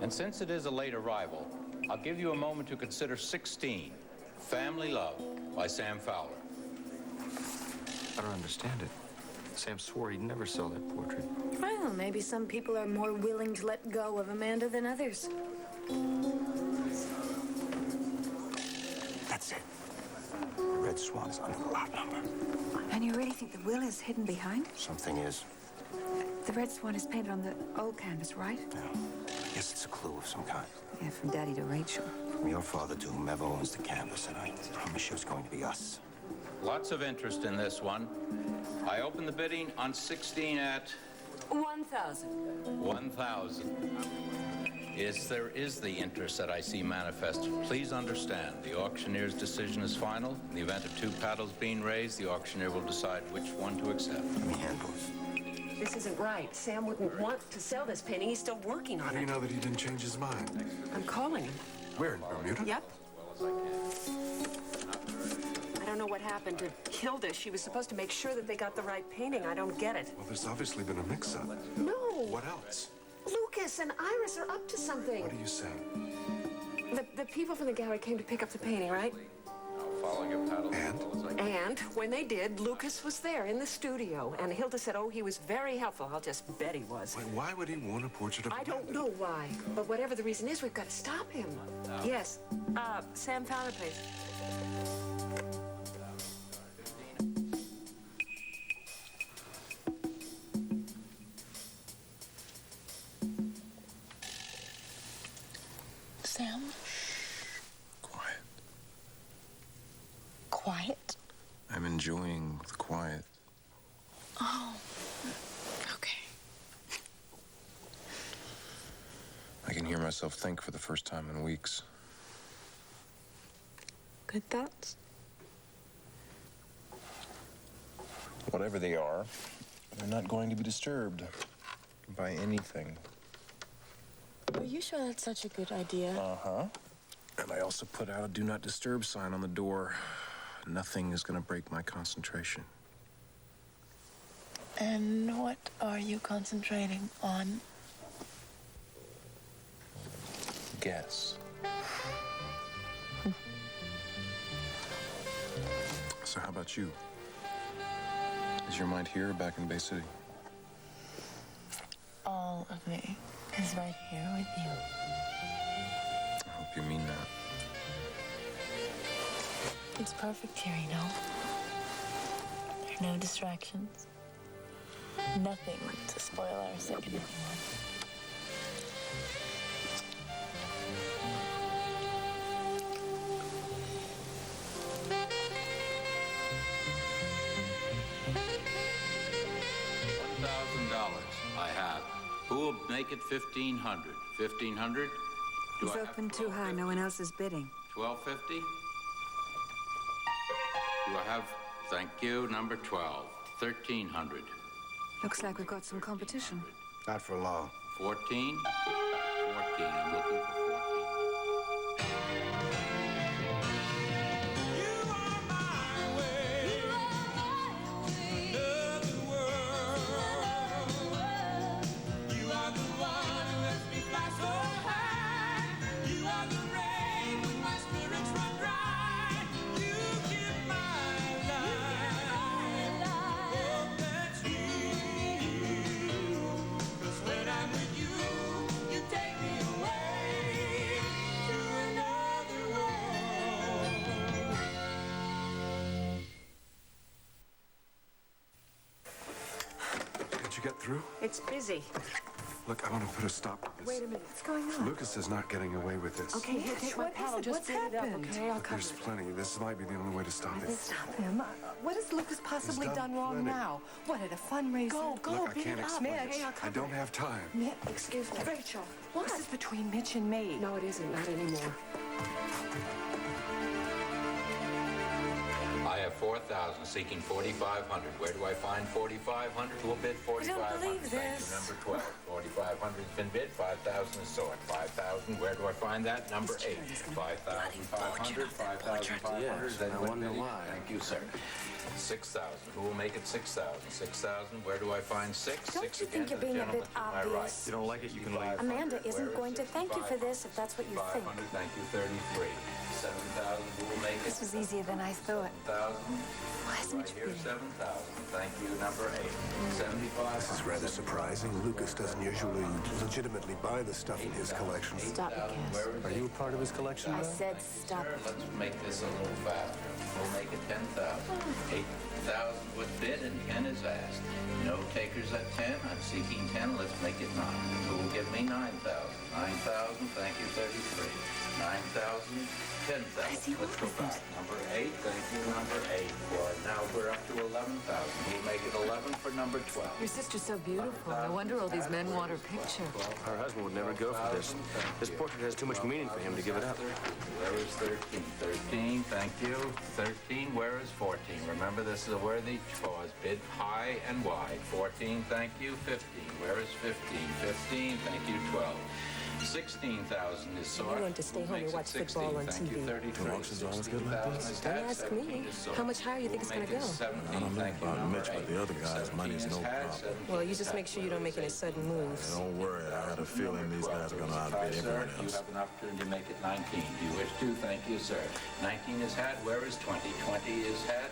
And since it is a late arrival, I'll give you a moment to consider 16, Family Love by Sam Fowler. I don't understand it. Sam swore he'd never sell that portrait. Well, maybe some people are more willing to let go of Amanda than others. That's it. Red Swan is under the lot number. And you really think the will is hidden behind? Something is. The Red Swan is painted on the old canvas, right? Yeah. I guess it's a clue of some kind. Yeah, from Daddy to Rachel. From your father to whomever owns the canvas, and I promise you it's going to be us. Lots of interest in this one. I open the bidding on 16 at 1,000. 1,000. Yes, there is the interest that I see manifested. Please understand, the auctioneer's decision is final. In the event of two paddles being raised, the auctioneer will decide which one to accept. Let me handle this. This isn't right. Sam wouldn't want to sell this painting. He's still working on How do you it. know that he didn't change his mind? I'm calling him. Where, in Bermuda? Yep. I don't know what happened to Hilda. She was supposed to make sure that they got the right painting. I don't get it. Well, there's obviously been a mix-up. No. What else? Lucas and Iris are up to something. What are you saying? The people from the gallery came to pick up the painting, right? Follow your paddle. And when they did, Lucas was there in the studio. And Hilda said, oh, he was very helpful. I'll just bet he was. Wait, why would he want a portrait of I don't Amanda? know why. But whatever the reason is, we've got to stop him. Yes. Sam Fowler, please. Sam? Quiet. Quiet? I'm enjoying the quiet. Oh, okay. I can hear myself think for the first time in weeks. Good thoughts? Whatever they are, they're not going to be disturbed by anything. Are you sure that's such a good idea? Uh-huh. And I also put out a do not disturb sign on the door. Nothing is going to break my concentration. And what are you concentrating on? Guess. So how about you? Is your mind here or back in Bay City? All of me is right here with you. I hope you mean that. It's perfect here, you know. There are no distractions. Nothing to spoil our second one. $1,000 I have. Who will make it 1,500? 1,500? It's open too high. No one else is bidding. 1,250? Do I have, thank you, number 12, 1,300. Looks like we've got some competition. Not for long. 14? 14, I'm looking for 14. Did you get through? It's busy. Look, I want to put a stop to this. Wait a minute. What's going on? Lucas is not getting away with this. Okay, here, take my paddle. Just beat it up, okay? I'll cover There's it. plenty. This might be the only way to stop it. Stop him. What has Lucas possibly He's done wrong plenty. now? What, at a fundraiser? Go, Look, I beat can't it up. explain Okay, it. I'll I cover don't it. have time. Excuse me. Rachel, What? this is between Mitch and me. No, it isn't. Not anymore. I have have 4,000, seeking 4,500. Where do I find 4,500? Who will bid 4,500? believe Thank you, this. number 12. 4,500 has been bid. 5,000 is sought. 5,000. Where do I find that? Number 8. 5,500. 5,500. Yes, I wonder why. Thank you, sir. 6,000. Who will make it 6,000? 6,000. Where do I find 6? Don't 6 you again. think you're the being a gentleman bit to my right. obvious? You don't like it, you can leave. Amanda Where isn't is going to it? thank you for this if that's what you think. 500. Thank you. 33. 7,000. Who will make it? This was easier than I thought. 7,000. Why isn't Right it here, really? 7,000. Thank you, number 8. 75. This is rather surprising. Lucas doesn't usually legitimately buy the stuff in his collection. Stop it, Cass. Are you a part of his collection? I said stop Sir, it. let's make this a little faster. We'll make it 10,000. 8,000 was bid and 10 is asked. No takers at 10. I'm seeking 10. Let's make it 9. Who will give me 9,000? 9,000. Thank you, 33. 9,000. 10,000. Let's go back. Number 8. Thank you, number 8. Well, now we're up to 11,000. We'll make it 11 for number 12. Your sister's so beautiful. No wonder all these men want her picture. Her husband would never go for this. This portrait has too much meaning for him to give it up. Where is 13? 13, thank you. 13, where is 14? Remember, this is a worthy cause. Bid high and wide. 14, thank you. 15, where is 15? 15, thank you. 12. 16,000 is sought. You want to stay home and watch football on Thank you. TV. 33. Do auctions always get like this? Don't ask me. How much higher you think it's gonna go? I don't know about Mitch, but the other guys, money's no problem. Well, you just make sure you don't make any sudden moves. Don't worry, I got a feeling these guys are going to outbid everyone You else. have an opportunity to make it 19. Do you wish to? Thank you, sir. 19 is had. Where is 20? 20 is had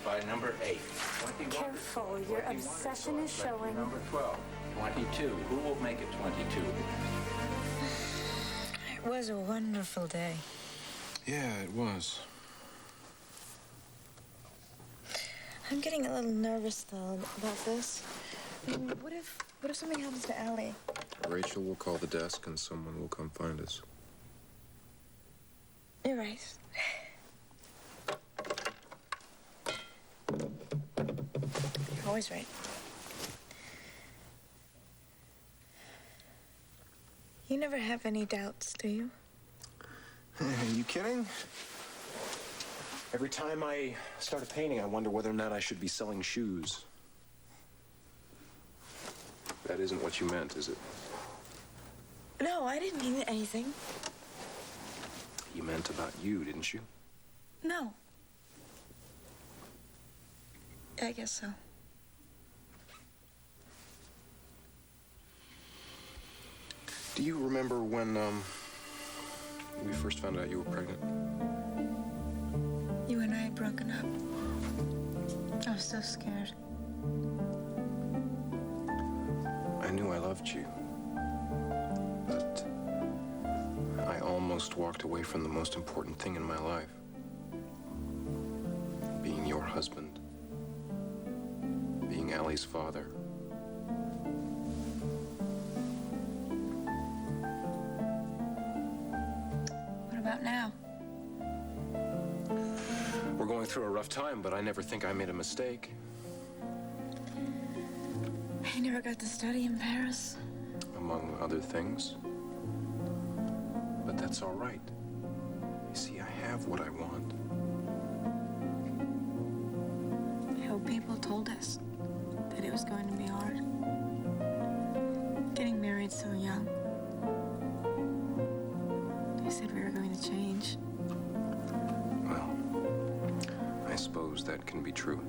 by number 8. 21. Careful, your obsession is showing. Number 12. 22. Who will make it 22? It was a wonderful day. Yeah, it was. I'm getting a little nervous though about this. I mean, what if something happens to Allie? Rachel will call the desk and someone will come find us. You're right. You're always right. You never have any doubts, do you? Are you kidding? Every time I start a painting, I wonder whether or not I should be selling shoes. That isn't what you meant, is it? No, I didn't mean anything. You meant about you, didn't you? No. I guess so. Do you remember when, we first found out you were pregnant? You and I had broken up. I was so scared. I knew I loved you. But I almost walked away from the most important thing in my life. Being your husband. Being Allie's father. What about now? We're going through a rough time, but I never think I made a mistake. I never got to study in Paris. Among other things. But that's all right. You see, I have what I want. I hope people told us that it was going to be hard. Getting married so young. They said we were going to change. Well, I suppose that can be true.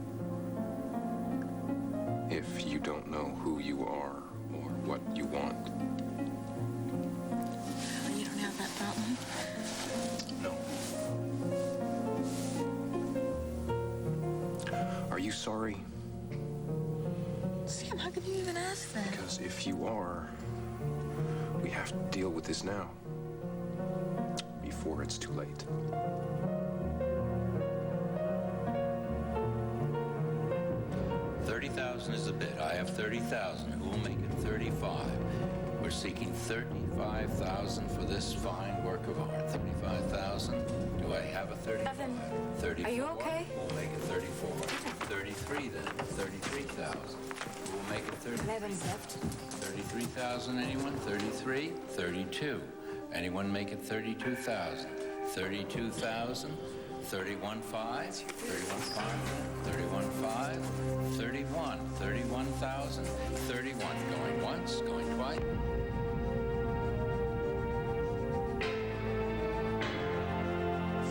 If you don't know who you are or what you want. Well, you don't have that problem. No. Are you sorry? Sam, how could you even ask that? Because if you are, we have to deal with this now. Before it's too late. $30,000 is the bid. I have 30,000. Who will make it 35? We're seeking 35,000 for this fine work of art. 35,000. Do I have a 35? Evan, 34. are you okay? We'll make it 34. 33 then. 33,000. Who will make it 33? Evan's left. 33,000, anyone? 33? 32. Anyone make it 32,000? 32,000? 31,500, 31,500, 31,500, 31, 31,000, 31. Going once, going twice.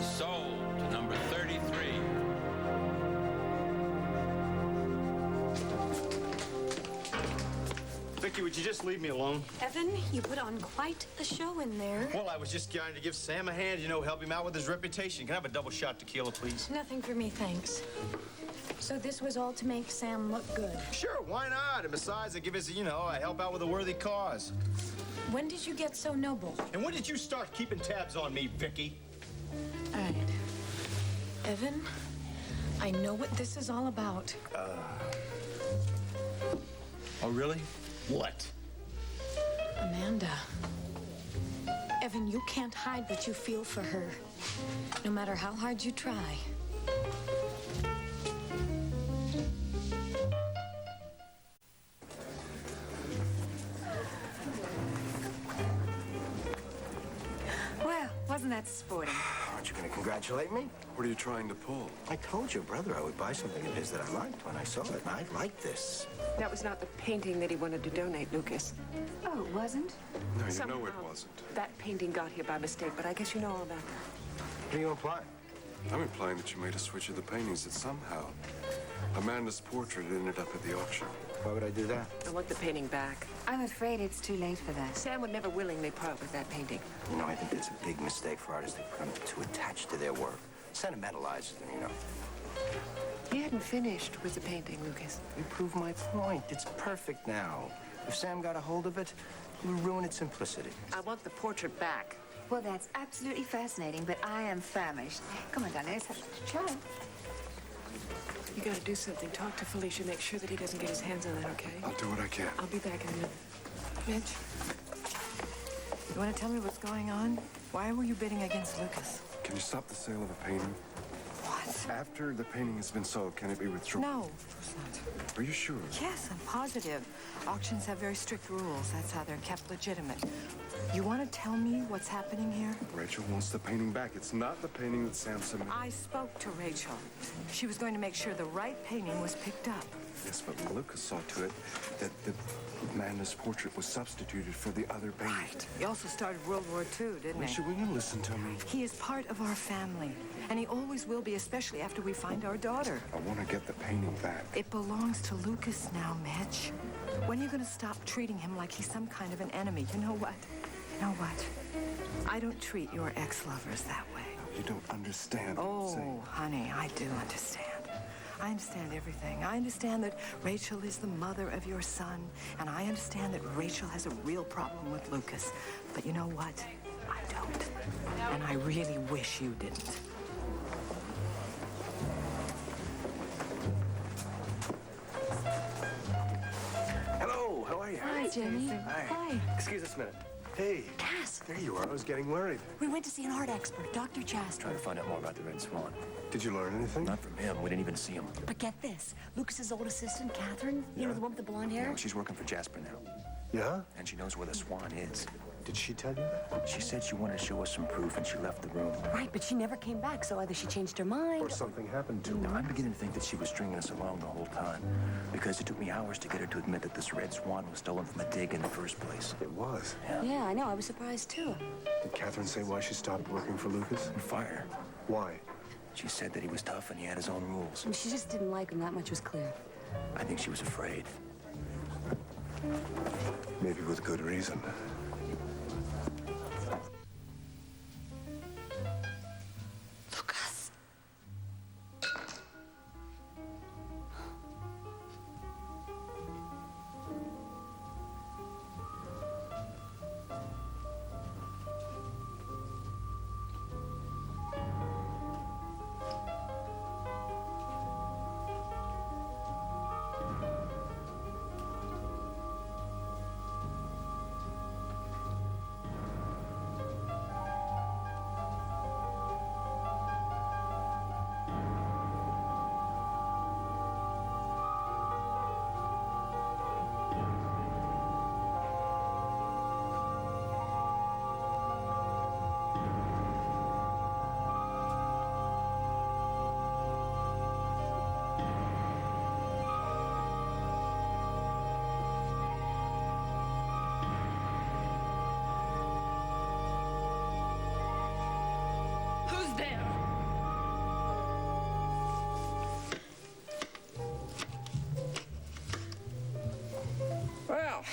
Sold to number 33. Vicky, would you just leave me alone? Evan, you put on quite a show in there. Well, I was just trying to give Sam a hand, you know, help him out with his reputation. Can I have a double shot tequila, please? Nothing for me, thanks. So this was all to make Sam look good. Sure, why not? And besides, I give us, you know, I help out with a worthy cause. When did you get so noble? And when did you start keeping tabs on me, Vicky? All right. Evan, I know what this is all about. Oh, really? What? Amanda. Evan, you can't hide what you feel for her, no matter how hard you try. Well, wasn't that sporting? Aren't you going to congratulate me? What are you trying to pull? I told your brother I would buy something of his that I liked when I saw it, and I like this. That was not the painting that he wanted to donate, Lucas. Oh, it wasn't? No, you Somehow know it wasn't. That painting got here by mistake, but I guess you know all about that. What are you implying? I'm implying that you made a switch of the paintings, that somehow Amanda's portrait ended up at the auction. Why would I do that? I want the painting back. I'm afraid it's too late for that. Sam would never willingly part with that painting. You know, I think it's a big mistake for artists to become too attached to their work. Sentimentalizes them, you know. He hadn't finished with the painting, Lucas. You prove my point. It's perfect now. If Sam got a hold of it, it would ruin its simplicity. I want the portrait back. Well, that's absolutely fascinating, but I am famished. Come on, darling, let's have a try. You gotta do something. Talk to Felicia. Make sure that he doesn't get his hands on that, okay? I'll do what I can. I'll be back in a minute. Mitch, you want to tell me what's going on? Why were you bidding against Lucas? Can you stop the sale of a painting? What? After the painting has been sold, can it be withdrawn? No, of course not. Are you sure? Yes, I'm positive. Auctions have very strict rules. That's how they're kept legitimate. You want to tell me what's happening here? Rachel wants the painting back. It's not the painting that Sam submitted. I spoke to Rachel. She was going to make sure the right painting was picked up. Yes, but Lucas saw to it that Amanda's portrait was substituted for the other painting. Right. He also started World War II, didn't he? Rachel, will you listen to me? He is part of our family, and he always will be, especially after we find our daughter. I want to get the painting back. It belongs to Lucas now, Mitch. When are you going to stop treating him like he's some kind of an enemy? You know what? You know what? I don't treat your ex-lovers that way. You don't understand what I'm saying. Oh, honey, I do understand. I understand everything. I understand that Rachel is the mother of your son, and I understand that Rachel has a real problem with Lucas. But you know what? I don't. And I really wish you didn't. Hello, how are you? Hi, Jenny. Hi. Excuse us a minute. Hey, Cass, there you are. I was getting worried. we went to see an art expert, Dr. Chastro. Trying to find out more about the Red Swan. Did you learn anything? Not from him. We didn't even see him. But get this, Lucas's old assistant, Catherine, you know, the one with the blonde hair? No, she's working for Jasper now. Yeah? And she knows where the Swan is. Did she tell you that? She said she wanted to show us some proof, and she left the room. Right, but she never came back, so either she changed her mind Or something happened to Now, her? I'm beginning to think that she was stringing us along the whole time. Because it took me hours to get her to admit that this Red Swan was stolen from the dig in the first place. It was. Yeah, I know. I was surprised, too. Did Catherine say why she stopped working for Lucas? And fire. Why? She said that he was tough and he had his own rules. She just didn't like him. That much was clear. I think she was afraid. Maybe with good reason. Lucas.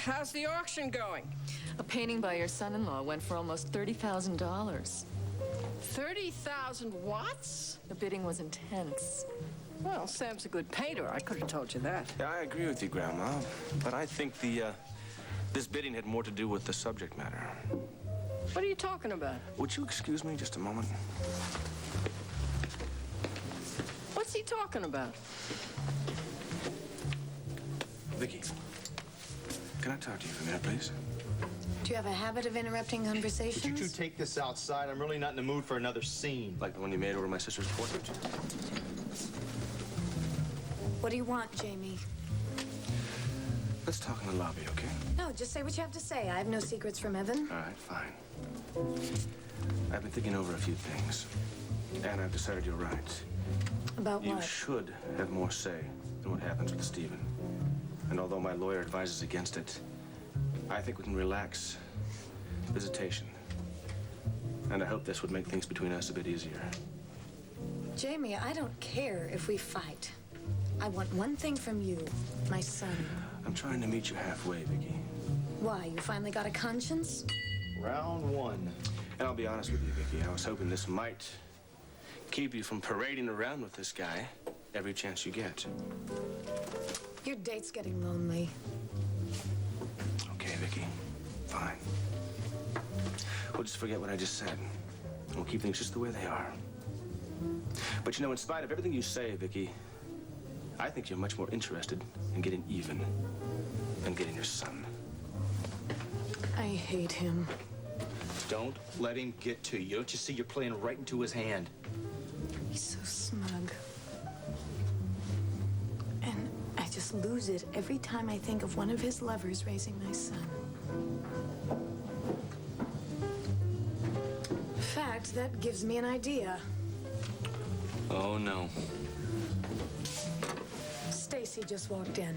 how's the auction going? A painting by your son-in-law went for almost $30,000. 30,000 watts? The bidding was intense. Well, Sam's a good painter. I could have told you that. Yeah, I agree with you, Grandma. But I think this bidding had more to do with the subject matter. What are you talking about? Would you excuse me just a moment? What's he talking about? Vicky, can I talk to you for a minute, please? Do you have a habit of interrupting conversations? Would you two take this outside? I'm really not in the mood for another scene. Like the one you made over my sister's portrait? What do you want, Jamie? Let's talk in the lobby, okay? No, just say what you have to say. I have no secrets from Evan. All right, fine. I've been thinking over a few things, and I've decided you're right. About You what? should have more say in what happens with Stephen. And although my lawyer advises against it, I think we can relax visitation. And I hope this would make things between us a bit easier. Jamie, I don't care if we fight. I want one thing from you, my son. I'm trying to meet you halfway, Vicky. Why, you finally got a conscience? Round one. And I'll be honest with you, Vicky, I was hoping this might keep you from parading around with this guy every chance you get. Your date's getting lonely. Okay, Vicky, fine. We'll just forget what I just said. We'll keep things just the way they are. But you know, in spite of everything you say, Vicky, I think you're much more interested in getting even than getting your son. I hate him. Don't let him get to you. Don't you see you're playing right into his hand? He's so smug. And I just lose it every time I think of one of his lovers raising my son. In fact, that gives me an idea. Oh, no. Stacy just walked in.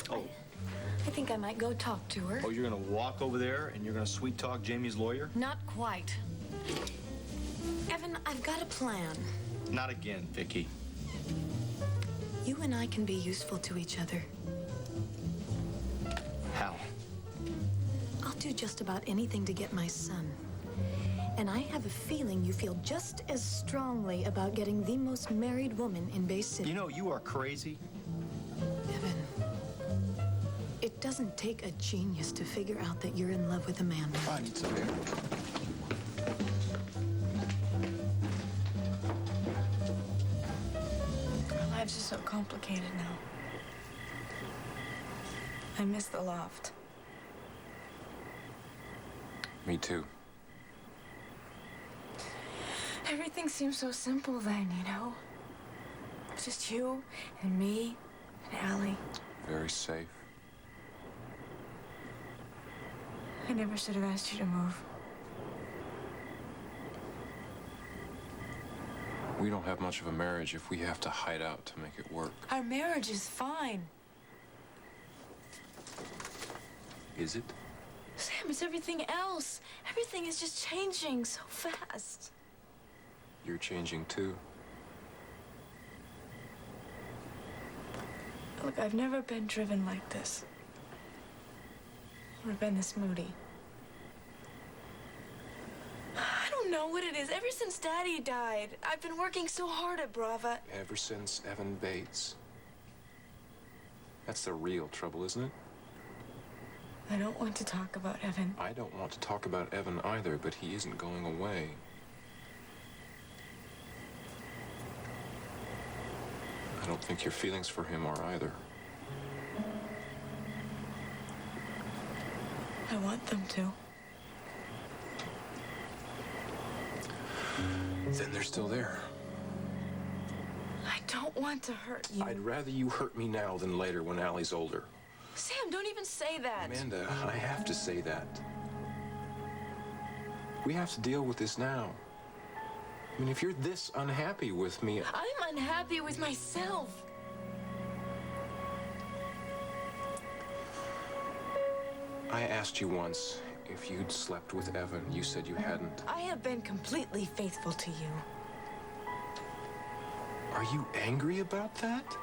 Oh. I think I might go talk to her. Oh, you're gonna walk over there and you're gonna sweet talk Jamie's lawyer? Not quite. Evan, I've got a plan. Not again, Vicky. You and I can be useful to each other. How? I'll do just about anything to get my son. And I have a feeling you feel just as strongly about getting the most married woman in Bay City. You know, you are crazy. Evan, it doesn't take a genius to figure out that you're in love with Amanda. I need some air. Our lives are so complicated now. I miss the loft. Me too. Everything seemed so simple then, you know? Just you and me and Allie. Very safe. I never should have asked you to move. We don't have much of a marriage if we have to hide out to make it work. Our marriage is fine. Is it? Sam, it's everything else. Everything is just changing so fast. You're changing too. Look, I've never been driven like this. Never been this moody. I don't know what it is. Ever since Daddy died, I've been working so hard at Brava. Ever since Evan Bates. That's the real trouble, isn't it? I don't want to talk about Evan. I don't want to talk about Evan either, but he isn't going away. I don't think your feelings for him are either. I want them to. Then they're still there. I don't want to hurt you. I'd rather you hurt me now than later when Allie's older. Sam, don't even say that. Amanda, I have to say that. We have to deal with this now. I mean, if you're this unhappy with me... I'm unhappy with myself. I asked you once if you'd slept with Evan. You said you hadn't. I have been completely faithful to you. Are you angry about that?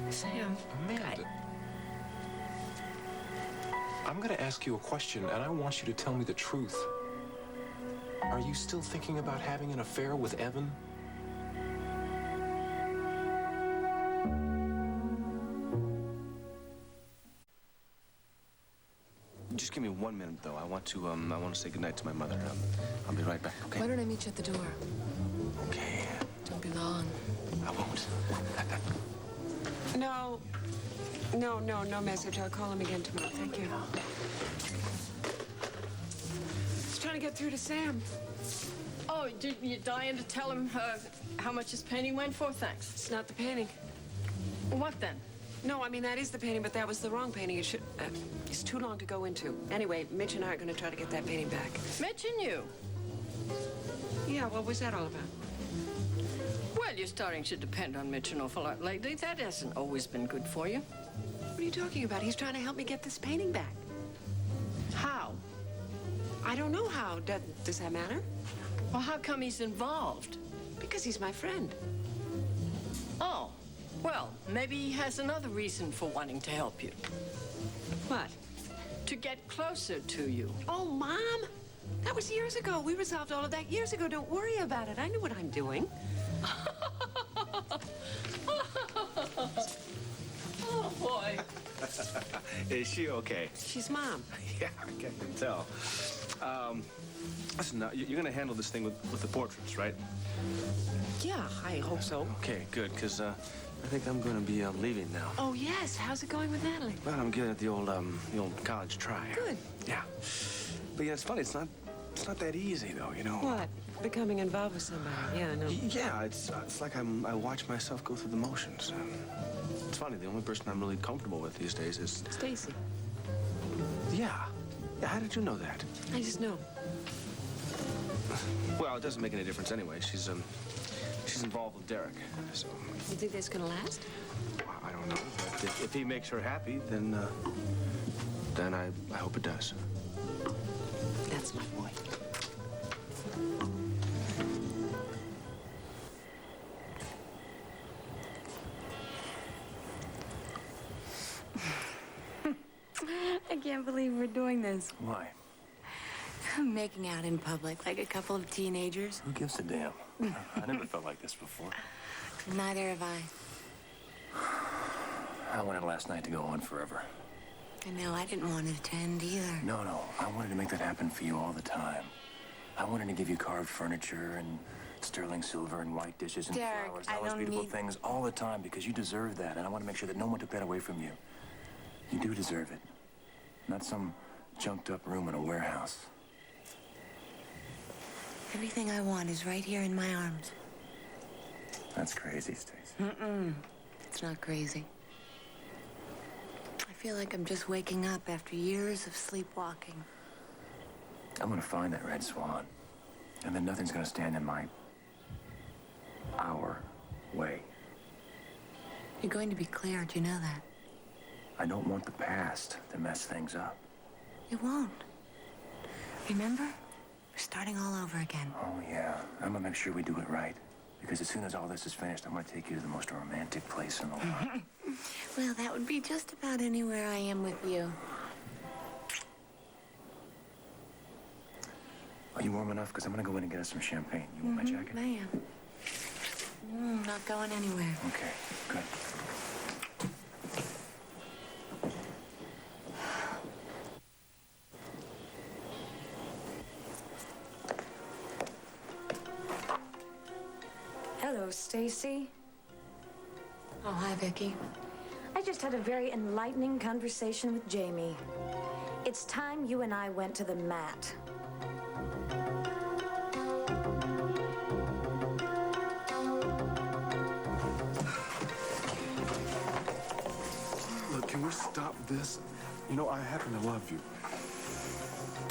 Sam, Amanda. I'm going to ask you a question, and I want you to tell me the truth. Are you still thinking about having an affair with Evan? Just give me 1 minute, though. I want to say goodnight to my mother. I'll be right back, okay? Why don't I meet you at the door? Okay. Don't be long. I won't. No message. I'll call him again tomorrow. Thank you. Just trying to get through to Sam. Oh, you dying to tell him how much his painting went for? Thanks. It's not the painting. What then? No, I mean, that is the painting, but that was the wrong painting. It's too long to go into. Anyway, Mitch and I are going to try to get that painting back. Mitch and you? Yeah, what was that all about? Well, you're starting to depend on Mitch an awful lot lately. That hasn't always been good for you. What are you talking about? He's trying to help me get this painting back. How? I don't know how. Does that matter? Well, how come he's involved? Because he's my friend. Oh, well, maybe he has another reason for wanting to help you. What? To get closer to you. Oh, Mom! That was years ago. We resolved all of that years ago. Don't worry about it. I know what I'm doing. Oh, boy. Is she okay? She's Mom. Yeah, I can tell. Listen, now, you're going to handle this thing with the portraits, right? Yeah, I hope so. Okay, good, because I think I'm going to be leaving now. Oh, yes. How's it going with Natalie? Well, I'm giving it the old college try. Good. Yeah. But yeah, it's funny. It's not that easy, though, you know. What? Becoming involved with somebody. Yeah, I know. Yeah, it's like I watch myself go through the motions. It's funny. The only person I'm really comfortable with these days is Stacy. Yeah. Yeah. How did you know that? I just know. Well, it doesn't make any difference anyway. She's involved with Derek. So. You think that's gonna last? Well, I don't know. But if he makes her happy, then I hope it does. That's my boy. I can't believe we're doing this. Why? Making out in public like a couple of teenagers. Who gives a damn? I never felt like this before. Neither have I. I wanted last night to go on forever. I know, I didn't want it to end either. No. I wanted to make that happen for you all the time. I wanted to give you carved furniture and sterling silver and white dishes and Derek, flowers I and all those don't beautiful need... things all the time because you deserve that, and I want to make sure that no one took that away from you. You do deserve it. Not some junked-up room in a warehouse. Everything I want is right here in my arms. That's crazy, Stacy. Mm-mm. It's not crazy. I feel like I'm just waking up after years of sleepwalking. I'm gonna find that red swan, and then nothing's gonna stand in our way. You're going to be clear, do you know that? I don't want the past to mess things up. It won't. Remember? We're starting all over again. Oh, yeah. I'm gonna make sure we do it right. Because as soon as all this is finished, I'm gonna take you to the most romantic place in the world. Well, that would be just about anywhere I am with you. Are you warm enough? Because I'm gonna go in and get us some champagne. You want my jacket? I am. Not going anywhere. Okay, good. Hello, Stacy. Oh, hi, Vicky. I just had a very enlightening conversation with Jamie. It's time you and I went to the mat. Look, can we stop this? You know, I happen to love you.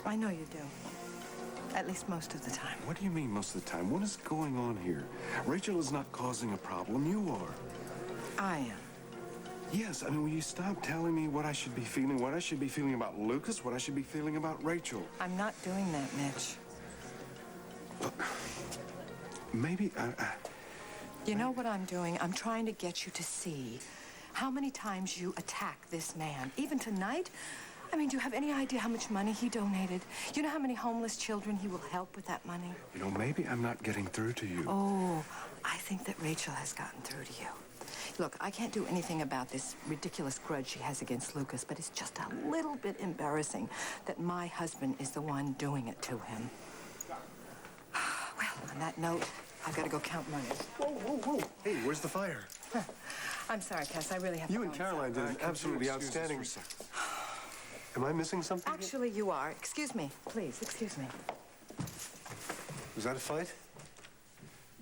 I know you do. At least most of the time. What do you mean most of the time? What is going on here? Rachel is not causing a problem. You are. I am. Yes, I mean, will you stop telling me what I should be feeling, what I should be feeling about Lucas, what I should be feeling about Rachel? I'm not doing that, Mitch. Maybe You know what I'm doing? I'm trying to get you to see how many times you attack this man. Even tonight, I mean, do you have any idea how much money he donated? You know how many homeless children he will help with that money? You know, maybe I'm not getting through to you. Oh, I think that Rachel has gotten through to you. Look, I can't do anything about this ridiculous grudge she has against Lucas, but it's just a little bit embarrassing that my husband is the one doing it to him. Well, on that note, I've got to go count money. Whoa, whoa, whoa. Hey, where's the fire? I'm sorry, Cass. I really have to You go and Caroline did an absolutely outstanding... Am I missing something? Actually, you are. Excuse me. Please, excuse me. Was that a fight?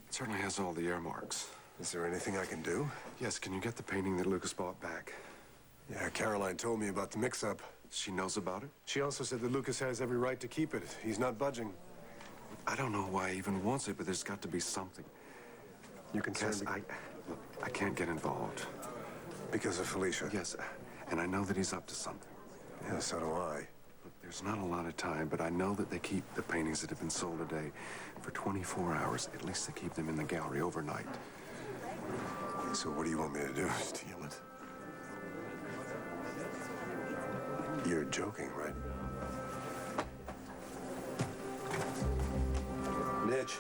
It certainly has all the earmarks. Is there anything I can do? Yes, can you get the painting that Lucas bought back? Yeah, Caroline told me about the mix-up. She knows about it? She also said that Lucas has every right to keep it. He's not budging. I don't know why he even wants it, but there's got to be something. You can Cass, look, I can't get involved. Because of Felicia? Yes, and I know that he's up to something. Yeah, so do I. Look, there's not a lot of time, but I know that they keep the paintings that have been sold today for 24 hours. At least they keep them in the gallery overnight. So what do you want me to do? Steal it? You're joking, right? Mitch.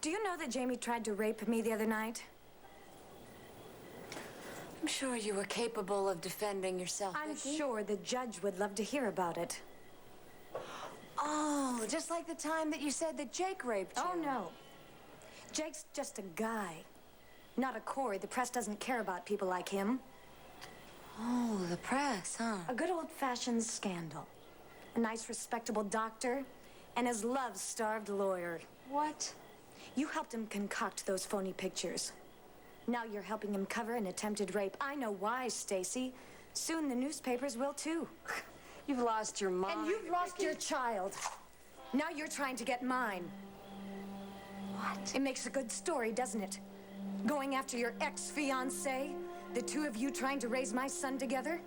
Do you know that Jamie tried to rape me the other night? I'm sure you were capable of defending yourself, I'm Vicky. sure the judge would love to hear about it. Oh, just like the time that you said that Jake raped you. Oh, no. Jake's just a guy, not a Corey. The press doesn't care about people like him. Oh, the press, huh? A good old-fashioned scandal. A nice, respectable doctor and his love-starved lawyer. What? You helped him concoct those phony pictures. Now you're helping him cover an attempted rape. I know why, Stacy. Soon the newspapers will, too. You've lost your mind. And you've lost your child. Now you're trying to get mine. What? It makes a good story, doesn't it? Going after your ex-fiancé? The two of you trying to raise my son together?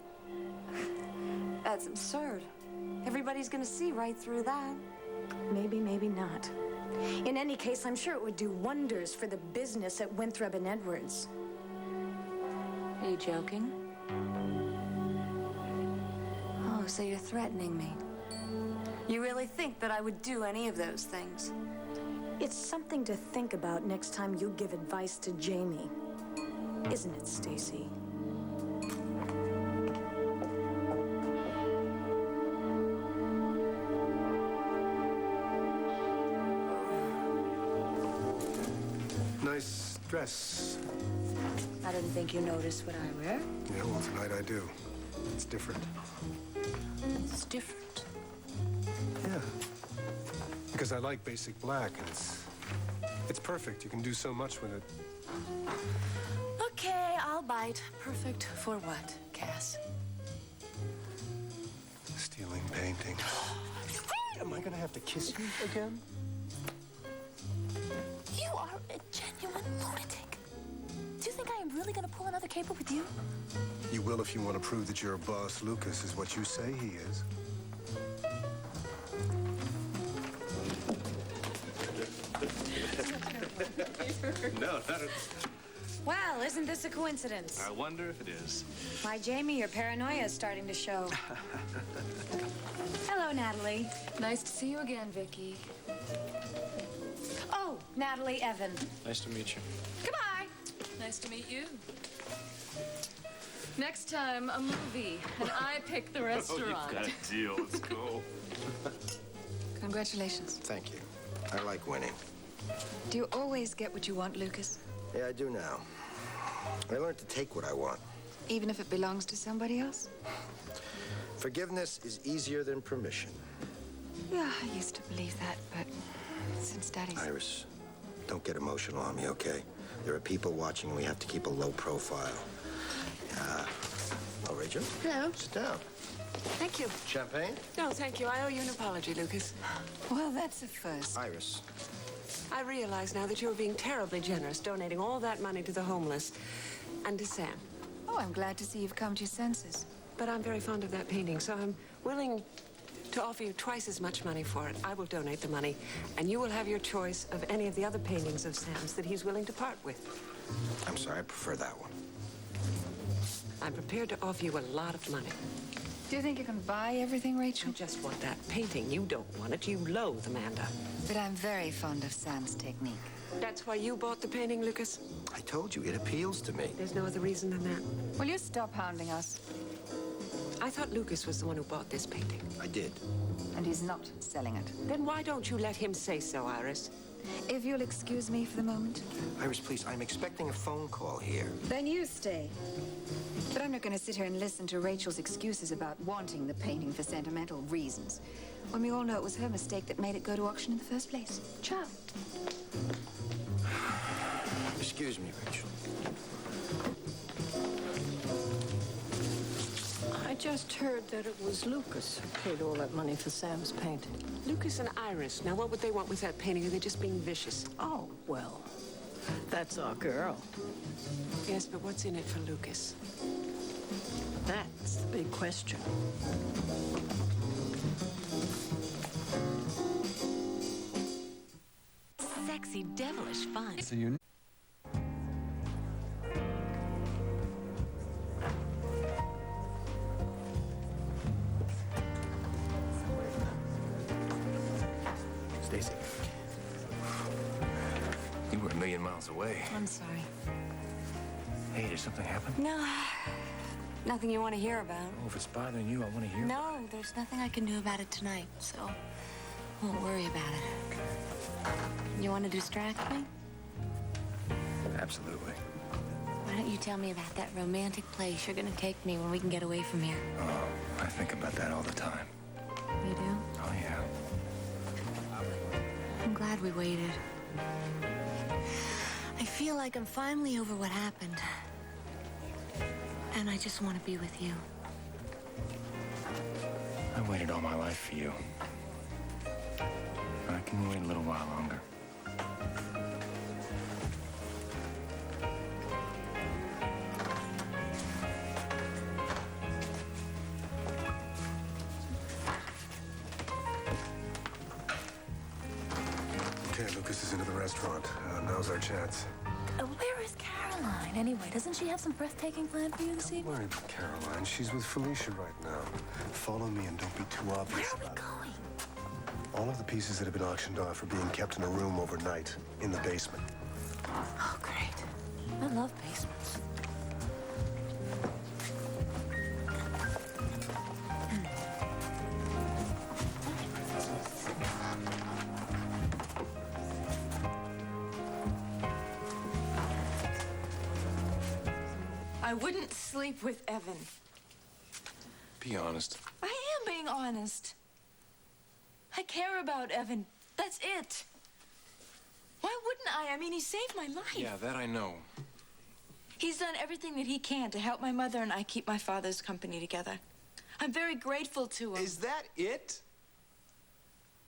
That's absurd. Everybody's gonna see right through that. Maybe, maybe not. In any case, I'm sure it would do wonders for the business at Winthrop and Edwards. Are you joking? Oh, so you're threatening me. You really think that I would do any of those things? It's something to think about next time you give advice to Jamie. Isn't it, Stacy? Nice dress. I didn't think you noticed what I wear. Yeah, well, tonight I do. It's different. It's different. Yeah. Because I like basic black, and it's perfect. You can do so much with it. Okay, I'll bite. Perfect for what, Cass? Stealing painting. Am I gonna have to kiss you again? You are a genuine lunatic. Do you think I am really gonna pull another caper with you? You will if you want to prove that your boss, Lucas, is what you say he is. No, not at... Well, isn't this a coincidence? I wonder if it is. My Jamie, your paranoia is starting to show. Hello, Natalie. Nice to see you again, Vicky. Oh, Natalie Evan. Nice to meet you. Goodbye. Nice to meet you. Next time, a movie, and I pick the restaurant. Oh, you've got a deal. Let's go. Congratulations. Thank you. I like winning. Do you always get what you want, Lucas? Yeah, I do now. I learned to take what I want. Even if it belongs to somebody else? Forgiveness is easier than permission. Yeah, I used to believe that, but since Daddy's... Iris, don't get emotional on me, okay? There are people watching, and we have to keep a low profile. Oh, Rachel? Hello. Sit down. Thank you. Champagne? No, thank you. I owe you an apology, Lucas. Well, that's a first. Iris. I realize now that you're being terribly generous, donating all that money to the homeless and to Sam. Oh, I'm glad to see you've come to your senses. But I'm very fond of that painting, so I'm willing to offer you twice as much money for it. I will donate the money, and you will have your choice of any of the other paintings of Sam's that he's willing to part with. I'm sorry, I prefer that one. I'm prepared to offer you a lot of money. Do you think you can buy everything, Rachel? I just want that painting. You don't want it. You loathe Amanda. But I'm very fond of Sam's technique. That's why you bought the painting, Lucas? I told you, it appeals to me. There's no other reason than that. Will you stop hounding us? I thought Lucas was the one who bought this painting. I did. And he's not selling it. Then why don't you let him say so, Iris? If you'll excuse me for the moment. Iris, please, I'm expecting a phone call here. Then you stay. But I'm not going to sit here and listen to Rachel's excuses about wanting the painting for sentimental reasons, when we all know it was her mistake that made it go to auction in the first place. Ciao. Excuse me, Rachel. I just heard that it was Lucas who paid all that money for Sam's painting. Lucas and Iris. Now, what would they want with that painting? Are they just being vicious? Oh, well, that's our girl. Yes, but what's in it for Lucas? That's the big question. Sexy, devilish fun. So you... Stacy. You were a million miles away. I'm sorry. Hey, did something happen? No, nothing you want to hear about. Oh, if it's bothering you, I want to hear. No, there's nothing I can do about it tonight, so won't worry about it. You want to distract me? Absolutely. Why don't you tell me about that romantic place you're going to take me when we can get away from here? Oh, I think about that all the time. You do? Oh, yeah. I'm glad we waited. I feel like I'm finally over what happened. And I just want to be with you. I waited all my life for you. I can wait a little while longer. Okay, Lucas is into the restaurant. Now's our chance. Where is Caroline? Anyway, doesn't she have some breathtaking plan for you this Don't evening? worry about Caroline. She's with Felicia right now. Follow me and don't be too obvious Where are we about it. going? All of the pieces that have been auctioned off are being kept in a room overnight in the basement. Oh, great. I love basements. I wouldn't sleep with Evan. Be honest. I am being honest. I care about Evan. That's it. Why wouldn't I? I mean, he saved my life. Yeah, that I know. He's done everything that he can to help my mother and I keep my father's company together. I'm very grateful to him. Is that it?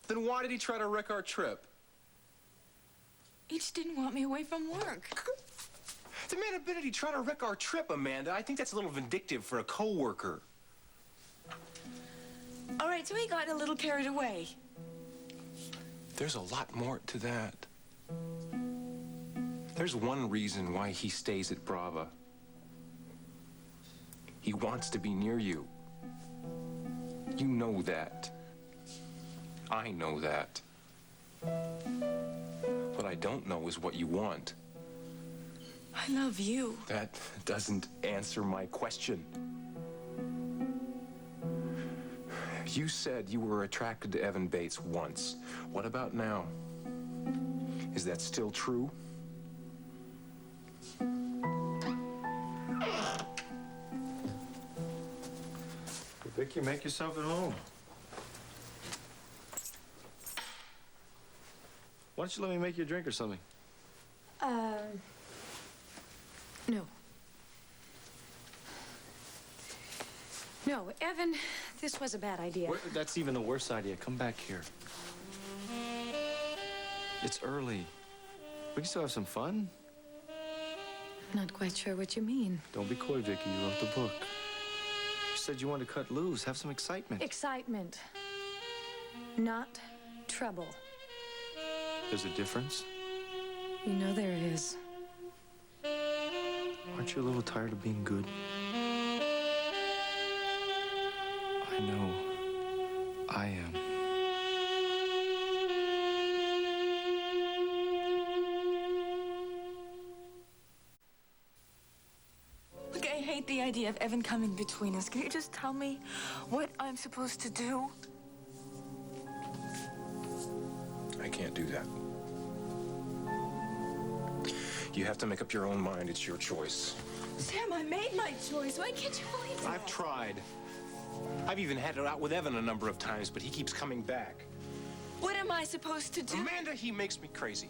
Then why did he try to wreck our trip? He just didn't want me away from work. The man admitted he tried to wreck our trip, Amanda. I think that's a little vindictive for a coworker. All right, so he got a little carried away. There's a lot more to that. There's one reason why he stays at Brava. He wants to be near you. You know that. I know that. What I don't know is what you want. I love you. That doesn't answer my question. You said you were attracted to Evan Bates once. What about now? Is that still true? Vicky, make yourself at home. Why don't you let me make you a drink or something? No. No, Evan, this was a bad idea. That's even the worst idea. Come back here. It's early. We can still have some fun. Not quite sure what you mean. Don't be coy, Vicky. You wrote the book. You said you wanted to cut loose, have some excitement. Excitement. Not trouble. There's a difference. You know there is. Aren't you a little tired of being good? I know. I am. Look, I hate the idea of Evan coming between us. Can you just tell me what I'm supposed to do? I can't do that. You have to make up your own mind. It's your choice. Sam, I made my choice. Why can't you believe that? I've tried. I've even had it out with Evan a number of times, but he keeps coming back. What am I supposed to do? Amanda, he makes me crazy.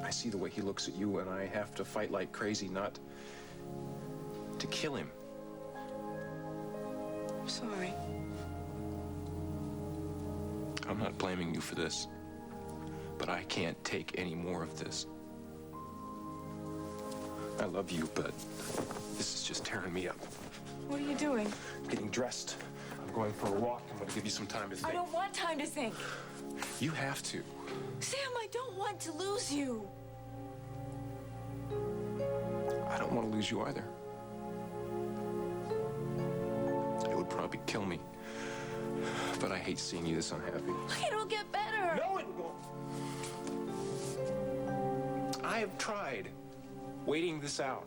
I see the way he looks at you, and I have to fight like crazy not to kill him. I'm sorry. I'm not blaming you for this, but I can't take any more of this. I love you, but this is just tearing me up. What are you doing? Getting dressed. I'm going for a walk. I'm going to give you some time to think. I don't want time to think. You have to. Sam, I don't want to lose you. I don't want to lose you either. It would probably kill me. But I hate seeing you this unhappy. It'll get better. No, it won't. I have tried waiting this out.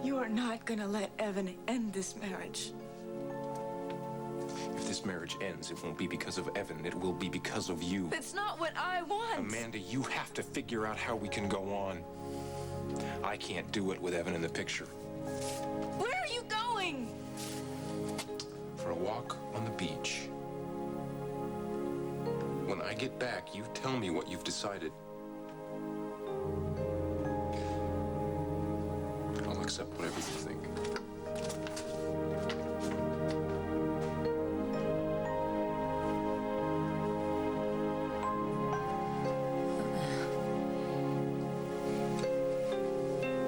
You are not gonna let Evan end this marriage. If this marriage ends, it won't be because of Evan. It will be because of you. That's not what I want. Amanda, you have to figure out how we can go on. I can't do it with Evan in the picture. Where are you going? For a walk on the beach. When I get back, you tell me what you've decided. I'll accept whatever you think.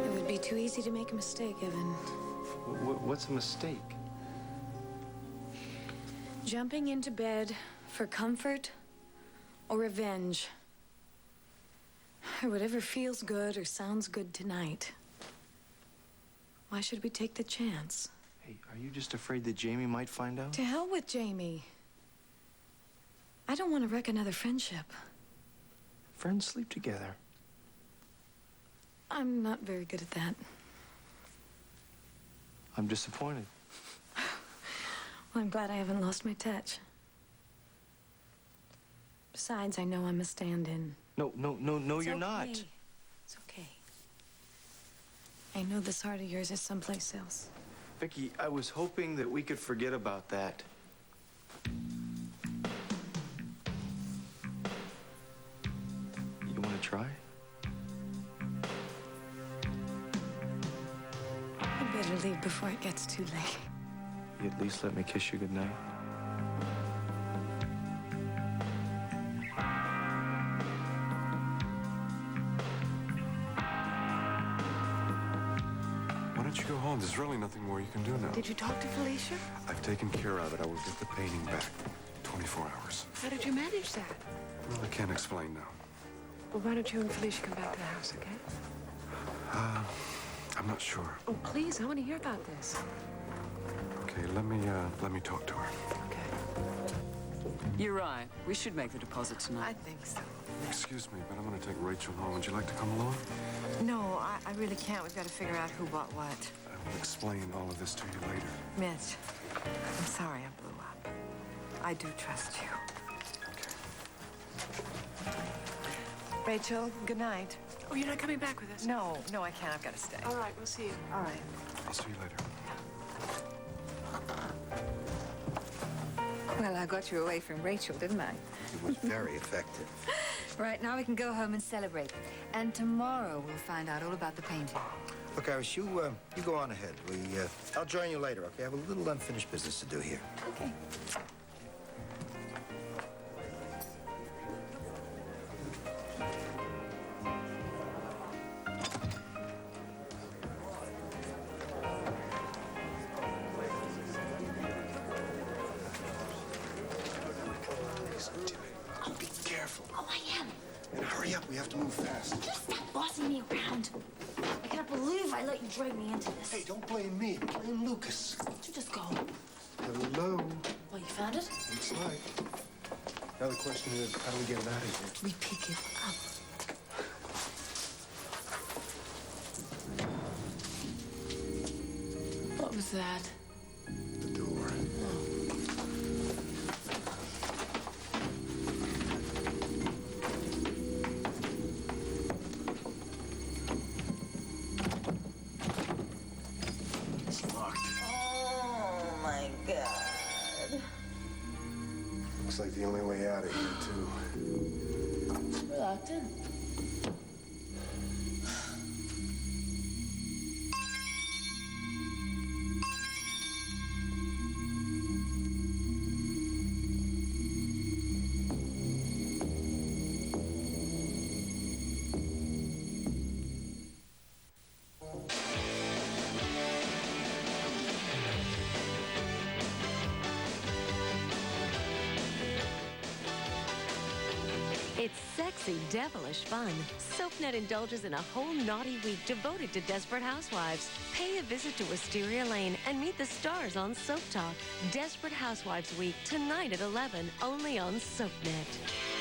It would be too easy to make a mistake, Evan. What's a mistake? Jumping into bed for comfort or revenge. Or whatever feels good or sounds good tonight. Why should we take the chance? Hey, are you just afraid that Jamie might find out? To hell with Jamie. I don't want to wreck another friendship. Friends sleep together. I'm not very good at that. I'm disappointed. Well, I'm glad I haven't lost my touch. Besides, I know I'm a stand-in. No, It's you're okay. not. It's okay. I know this heart of yours is someplace else. Vicky, I was hoping that we could forget about that. You want to try? I better leave before it gets too late. You at least let me kiss you goodnight. Why don't you go home? There's really nothing more you can do now. Did you talk to Felicia? I've taken care of it. I will get the painting back. 24 hours. How did you manage that? Well, I can't explain now. Well, why don't you and Felicia come back to the house, okay? I'm not sure. Oh, please, I want to hear about this. Okay, let me talk to her. You're right. We should make the deposit tonight. I think so. Excuse me, but I'm going to take Rachel home. Would you like to come along? No, I really can't. We've got to figure out who bought what. I will explain all of this to you later. Mitch, I'm sorry I blew up. I do trust you. Rachel, good night. Oh, you're not coming back with us? No, I can't. I've got to stay. All right, we'll see you. All right. I'll see you later. Well, I got you away from Rachel, didn't I? It was very effective. Right, now we can go home and celebrate. And tomorrow we'll find out all about the painting. Look, Iris, you go on ahead. I'll join you later, okay? I have a little unfinished business to do here. Okay. Be careful. Oh, I am. And hurry up, we have to move fast. Just stop bossing me around. I can't believe I let you drag me into this. Hey, don't blame me. Blame Lucas. You just go. Hello. Well, you found it? Looks like. Now the question is, how do we get it out of here? We pick it up. What was that? The door. It's locked. Oh, my God. Looks like the only way out of here, too. We're locked in. It's sexy, devilish fun. SoapNet indulges in a whole naughty week devoted to Desperate Housewives. Pay a visit to Wisteria Lane and meet the stars on Soap Talk. Desperate Housewives Week, tonight at 11, only on SoapNet.